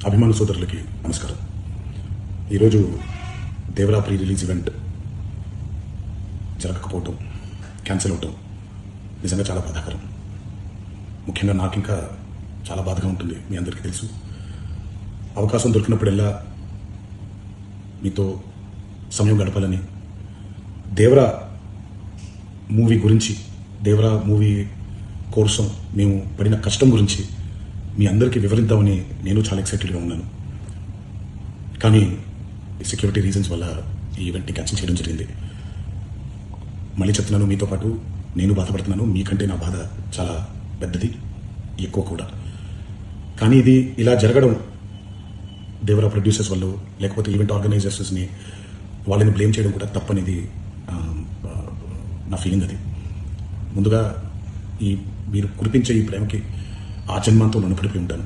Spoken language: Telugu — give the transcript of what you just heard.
అభిమాన సోదరులకి నమస్కారం. ఈరోజు దేవరా ప్రీ రిలీజ్ ఈవెంట్ జరగకపోవటం, క్యాన్సిల్ అవటం నిజంగా చాలా బాధాకరం. ముఖ్యంగా నాకు ఇంకా చాలా బాధగా ఉంటుంది. మీ అందరికీ తెలుసు, అవకాశం దొరికినప్పుడల్లా మీతో సమయం గడపాలని, దేవరా మూవీ గురించి, దేవరా మూవీ కోసం మేము పడిన కష్టం గురించి మీ అందరికీ వివరిద్దామని నేను చాలా ఎక్సైటెడ్గా ఉన్నాను. కానీ సెక్యూరిటీ రీజన్స్ వల్ల ఈ ఈవెంట్ని క్యాన్సిల్ చేయడం జరిగింది. మళ్ళీ చెప్తున్నాను, మీతో పాటు నేను బాధపడుతున్నాను. మీకంటే నా బాధ చాలా పెద్దది, ఎక్కువ కూడా. కానీ ఇది ఇలా జరగడం దేవరా ప్రొడ్యూసర్స్ వల్ల, లేకపోతే ఈవెంట్ ఆర్గనైజర్స్ని వాళ్ళని బ్లేమ్ చేయడం కూడా తప్పనేది నా ఫీలింగ్. అది ముందుగా మీరు కురిపించే ఈ ప్రేమకి ఆ జన్మంతో రుణపడిపోయి ఉంటాను.